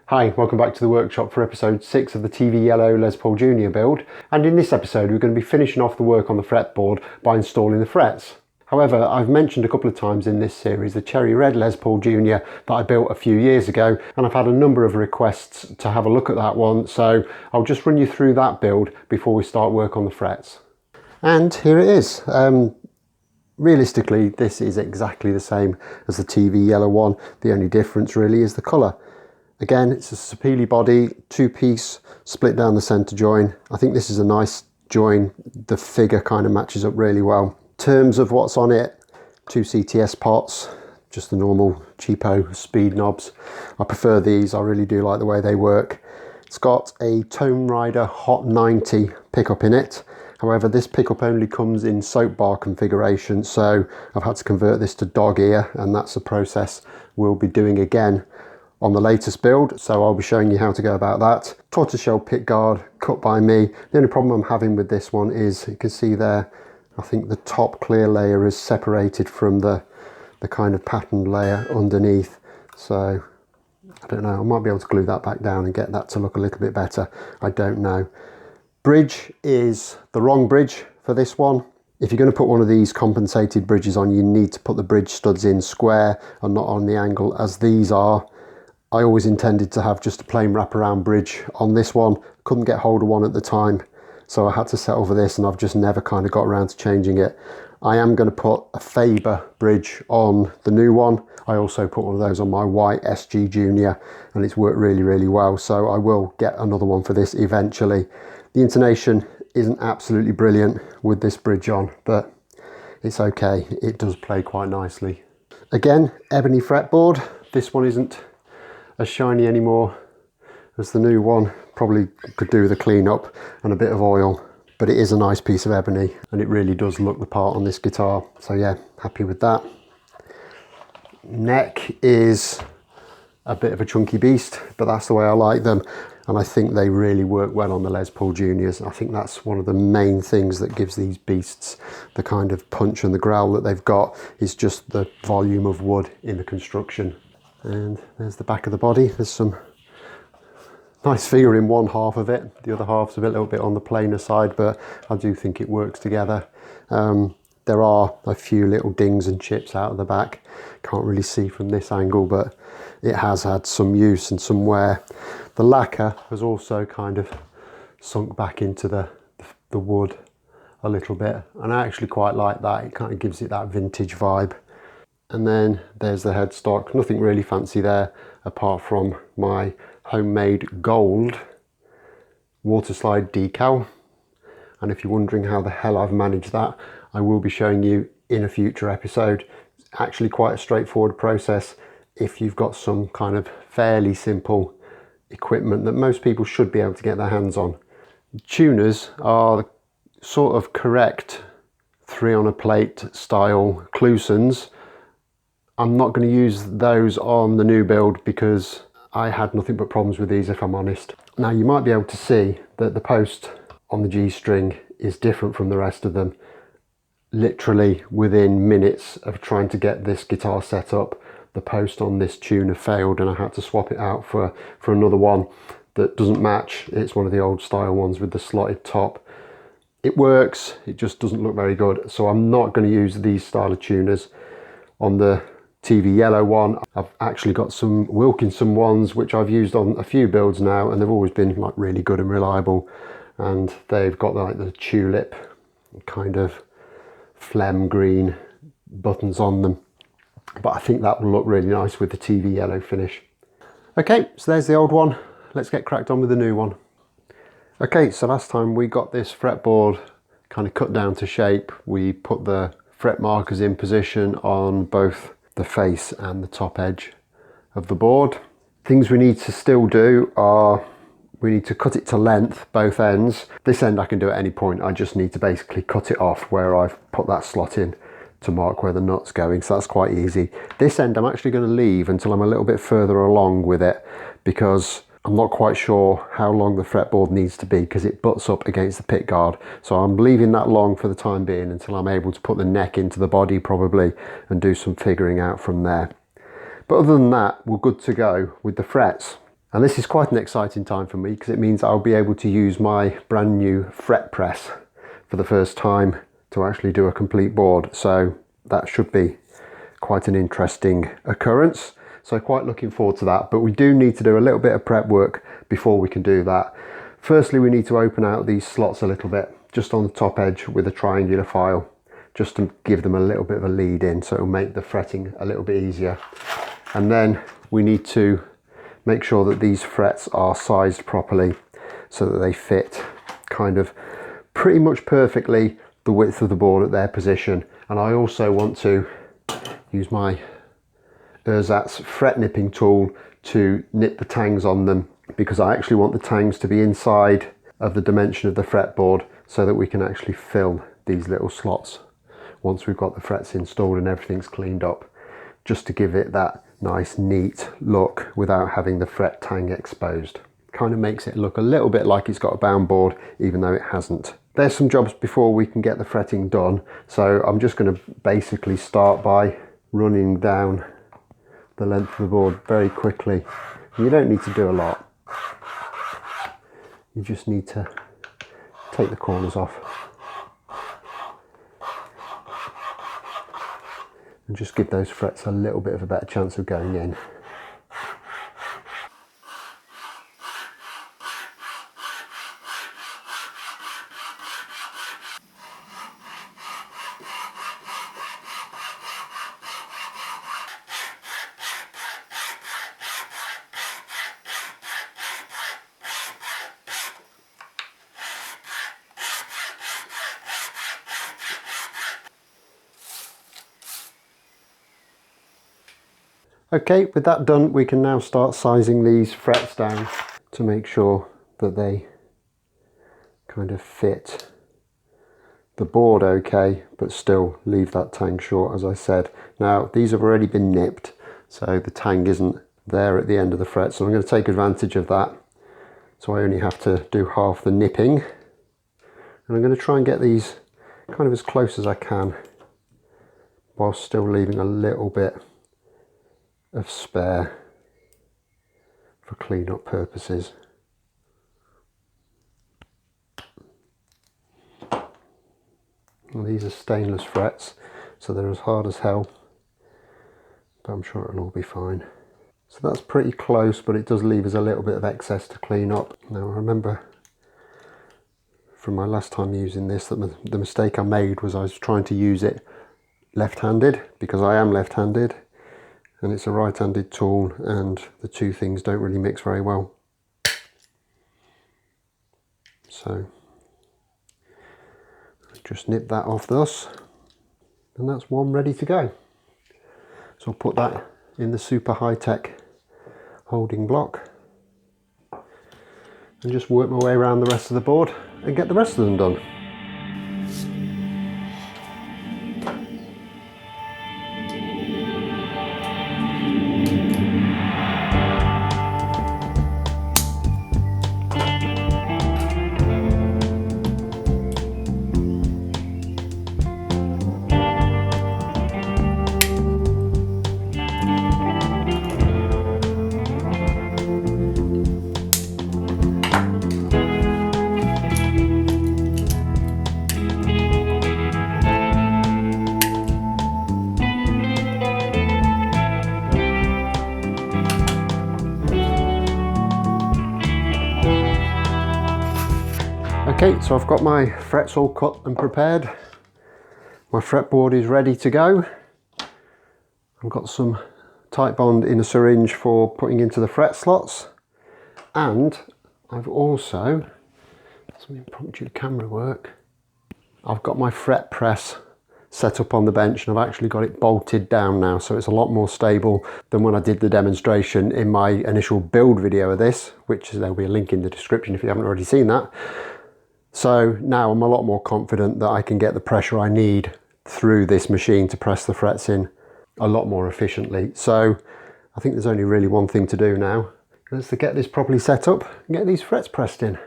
Hi, welcome back to the workshop for episode 6 of the TV Yellow Les Paul Jr. build, and in this episode we're going to be finishing off the work on the fretboard by installing the frets. However, I've mentioned a couple of times in this series the cherry red Les Paul Jr. that I built a few years ago, and I've had a number of requests to have a look at that one, so I'll just run you through that build before we start work on the frets. And here it is. Realistically, this is exactly the same as the TV Yellow one. The only difference really is the colour. Again, it's a Sapele body, two-piece, split down the centre join. I think this is a nice join. The figure kind of matches up really well. In terms of what's on it, 2 CTS pots, just the normal cheapo speed knobs. I prefer these, I really do like the way they work. It's got a Tone Rider Hot 90 pickup in it. However, this pickup only comes in soap bar configuration, so I've had to convert this to dog ear, and that's a process we'll be doing again on the latest build, so I'll be showing you how to go about that. Tortoiseshell pick guard, cut by me. The only problem I'm having with this one is, you can see there, I think the top clear layer is separated from the kind of patterned layer underneath. So, I don't know, I might be able to glue that back down and get that to look a little bit better. I don't know. Bridge is the wrong bridge for this one. If you're going to put one of these compensated bridges on, you need to put the bridge studs in square and not on the angle as these are. I always intended to have just a plain wraparound bridge on this one. Couldn't get hold of one at the time, so I had to settle for this, and I've just never kind of got around to changing it. I am going to put a Faber bridge on the new one. I also put one of those on my white SG Junior, and it's worked really, really well, so I will get another one for this eventually. The intonation isn't absolutely brilliant with this bridge on, but it's okay. It does play quite nicely. Again, ebony fretboard. This one isn't as shiny anymore as the new one. Probably could do with a clean up and a bit of oil, but it is a nice piece of ebony and it really does look the part on this guitar. So yeah, happy with that. Neck is a bit of a chunky beast, but that's the way I like them. And I think they really work well on the Les Paul Juniors. I think that's one of the main things that gives these beasts the kind of punch and the growl that they've got, is just the volume of wood in the construction. And there's the back of the body. There's some nice figure in one half of it. The other half's a little bit on the plainer side, but I do think it works together. There are a few little dings and chips out of the back. Can't really see from this angle, but it has had some use and some wear. The lacquer has also kind of sunk back into the wood a little bit, and I actually quite like that. It kind of gives it that vintage vibe. And then there's the headstock. Nothing really fancy there apart from my homemade gold water slide decal. And if you're wondering how the hell I've managed that, I will be showing you in a future episode. It's actually quite a straightforward process if you've got some kind of fairly simple equipment that most people should be able to get their hands on. Tuners are the sort of correct 3 on a plate style Clusons. I'm not going to use those on the new build because I had nothing but problems with these, if I'm honest. Now you might be able to see that the post on the G string is different from the rest of them. Literally within minutes of trying to get this guitar set up, the post on this tuner failed and I had to swap it out for another one that doesn't match. It's one of the old style ones with the slotted top. It works, it just doesn't look very good, so I'm not going to use these style of tuners on the TV Yellow one. I've actually got some Wilkinson ones which I've used on a few builds now, and they've always been like really good and reliable, and they've got like the tulip kind of phlegm green buttons on them, but I think that will look really nice with the TV Yellow finish. Okay, so there's the old one. Let's get cracked on with the new one. Okay, so last time we got this fretboard kind of cut down to shape. We put the fret markers in position on both the face and the top edge of the board. Things we need to still do are, we need to cut it to length, both ends. This end I can do at any point. I just need to basically cut it off where I've put that slot in to mark where the nut's going, so that's quite easy. This end I'm actually going to leave until I'm a little bit further along with it, because I'm not quite sure how long the fretboard needs to be because it butts up against the pick guard. So I'm leaving that long for the time being until I'm able to put the neck into the body probably and do some figuring out from there. But other than that, we're good to go with the frets. And this is quite an exciting time for me because it means I'll be able to use my brand new fret press for the first time to actually do a complete board. So that should be quite an interesting occurrence. So quite looking forward to that. But we do need to do a little bit of prep work before we can do that. Firstly, we need to open out these slots a little bit, just on the top edge with a triangular file, just to give them a little bit of a lead in, so it'll make the fretting a little bit easier. And then we need to make sure that these frets are sized properly so that they fit kind of pretty much perfectly the width of the board at their position. And I also want to use my ersatz fret nipping tool to nip the tangs on them, because I actually want the tangs to be inside of the dimension of the fretboard so that we can actually fill these little slots once we've got the frets installed and everything's cleaned up, just to give it that nice neat look without having the fret tang exposed. Kind of makes it look a little bit like it's got a bound board even though it hasn't. There's some jobs before we can get the fretting done, so I'm just going to basically start by running down the length of the board very quickly. You don't need to do a lot, you just need to take the corners off and just give those frets a little bit of a better chance of going in. Okay, with that done, we can now start sizing these frets down to make sure that they kind of fit the board okay, but still leave that tang short, as I said. Now, these have already been nipped, so the tang isn't there at the end of the fret, so I'm going to take advantage of that. So I only have to do half the nipping, and I'm going to try and get these kind of as close as I can while still leaving a little bit of spare for clean-up purposes. Well, these are stainless frets, so they're as hard as hell, but I'm sure it'll all be fine. So that's pretty close, but it does leave us a little bit of excess to clean up. Now, I remember from my last time using this that the mistake I made was I was trying to use it left-handed, because I am left-handed and it's a right-handed tool, and the two things don't really mix very well. So just nip that off thus, and that's one ready to go. So I'll put that in the super high-tech holding block and just work my way around the rest of the board and get the rest of them done. Okay, so I've got my frets all cut and prepared. My fretboard is ready to go. I've got some tight bond in a syringe for putting into the fret slots, and I've also, some impromptu camera work, I've got my fret press set up on the bench, and I've actually got it bolted down now, so it's a lot more stable than when I did the demonstration in my initial build video of this, which there'll be a link in the description if you haven't already seen that. So now I'm a lot more confident that I can get the pressure I need through this machine to press the frets in a lot more efficiently. So I think there's only really one thing to do now. That's to get this properly set up and get these frets pressed in.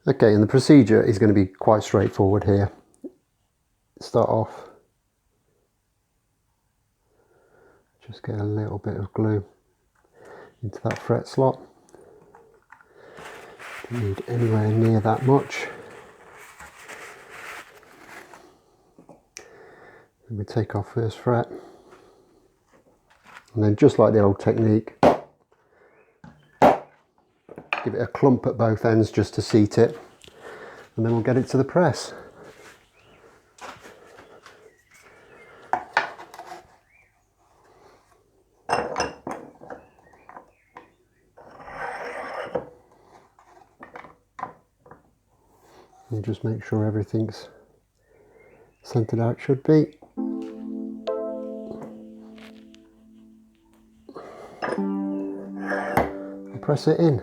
Okay, and the procedure is going to be quite straightforward here. Start off, just get a little bit of glue into that fret slot. Don't need anywhere near that much. And we take our first fret, and then just like the old technique, give it a clump at both ends just to seat it, and then we'll get it to the press. And just make sure everything's centered how it should be. And press it in.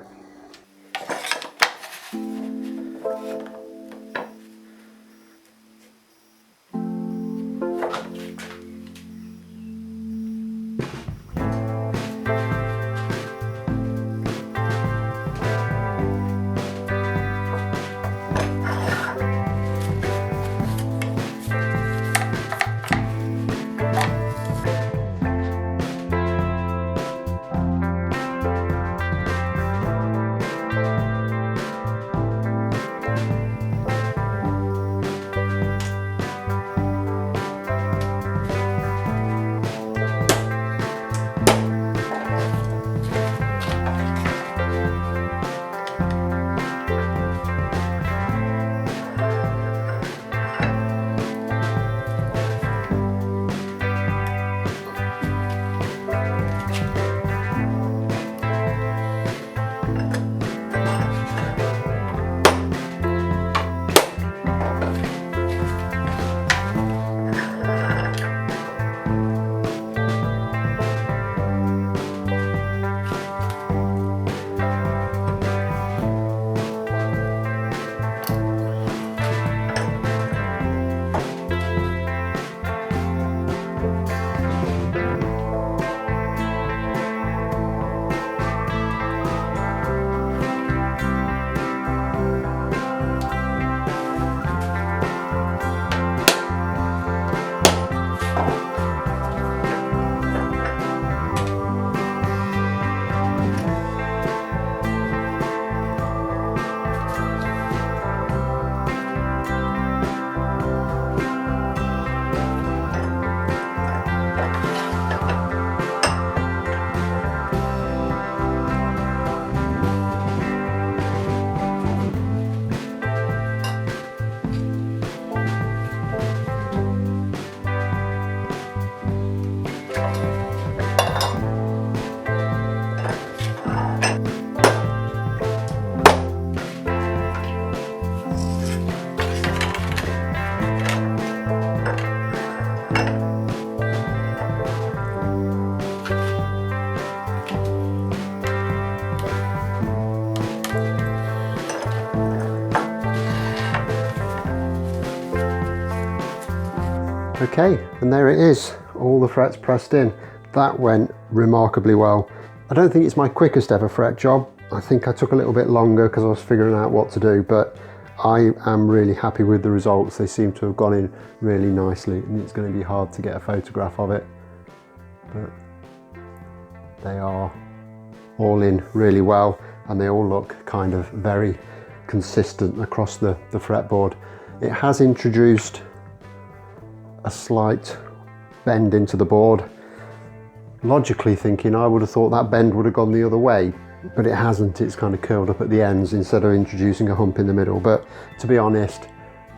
Okay, and there it is, all the frets pressed in. That went remarkably well. I don't think it's my quickest ever fret job. I think I took a little bit longer because I was figuring out what to do, but I am really happy with the results. They seem to have gone in really nicely, and it's going to be hard to get a photograph of it, but they are all in really well, and they all look kind of very consistent across the fretboard. It has introduced a slight bend into the board. Logically thinking, I would have thought that bend would have gone the other way, but it hasn't. It's kind of curled up at the ends instead of introducing a hump in the middle. But to be honest,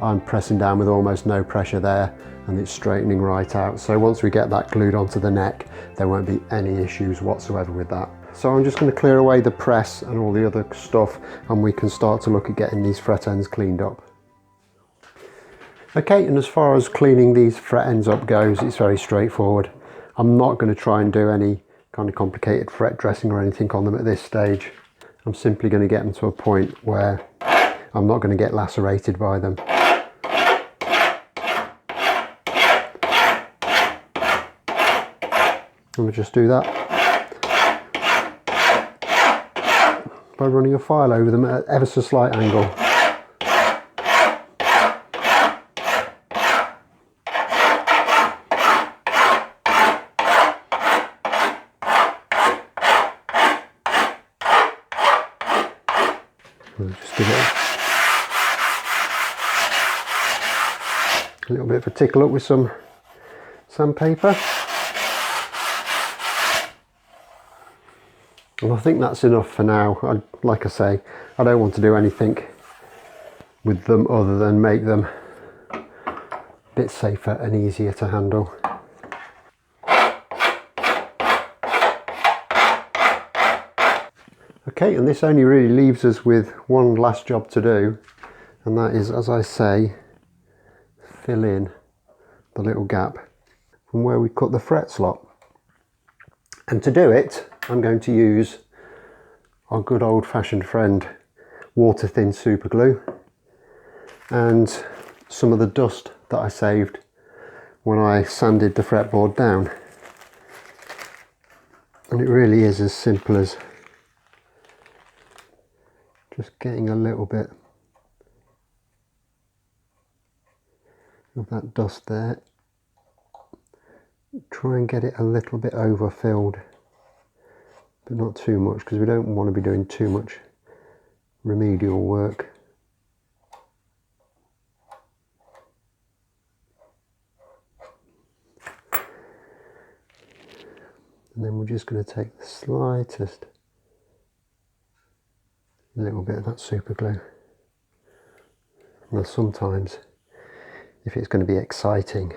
I'm pressing down with almost no pressure there, and it's straightening right out. So once we get that glued onto the neck, there won't be any issues whatsoever with that. So I'm just going to clear away the press and all the other stuff, and we can start to look at getting these fret ends cleaned up. Okay, and as far as cleaning these fret ends up goes, it's very straightforward. I'm not going to try and do any kind of complicated fret dressing or anything on them at this stage. I'm simply going to get them to a point where I'm not going to get lacerated by them. And we'll just do that by running a file over them at ever so slight angle. We'll just give it a little bit of a tickle up with some sandpaper. And I think that's enough for now. Like I say, I don't want to do anything with them other than make them a bit safer and easier to handle. Okay, and this only really leaves us with one last job to do, and that is, as I say, fill in the little gap from where we cut the fret slot. And to do it, I'm going to use our good old-fashioned friend water thin super glue and some of the dust that I saved when I sanded the fretboard down. And it really is as simple as just getting a little bit of that dust there. Try and get it a little bit overfilled, but not too much, because we don't want to be doing too much remedial work. And then we're just going to take the slightest little bit of that super glue. Now sometimes, if it's going to be exciting,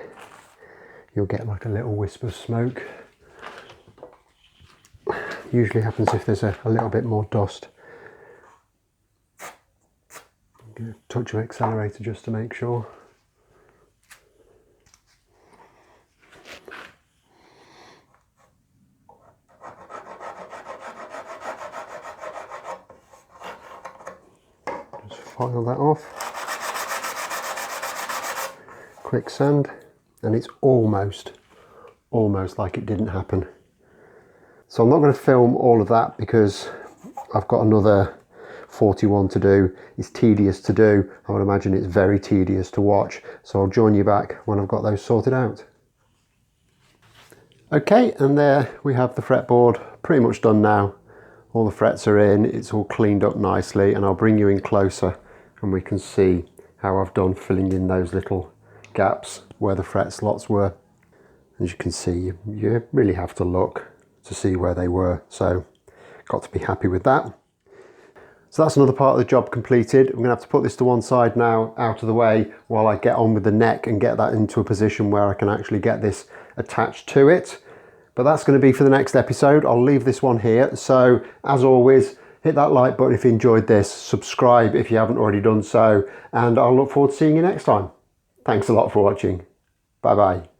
you'll get like a little wisp of smoke. Usually happens if there's a little bit more dust. Give a touch of accelerator just to make sure. Just file that off. Quick sand, and it's almost like it didn't happen. So I'm not going to film all of that because I've got another 41 to do. It's tedious to do. I would imagine it's very tedious to watch. So I'll join you back when I've got those sorted out. Okay, and there we have the fretboard pretty much done now. All the frets are in, it's all cleaned up nicely, and I'll bring you in closer and we can see how I've done filling in those little gaps where the fret slots were. As you can see, you really have to look to see where they were, so got to be happy with that. So that's another part of the job completed. I'm going to have to put this to one side now, out of the way, while I get on with the neck and get that into a position where I can actually get this attached to it. But that's going to be for the next episode. I'll leave this one here. So as always, hit that like button if you enjoyed this, subscribe if you haven't already done so, and I'll look forward to seeing you next time. Thanks a lot for watching. Bye bye.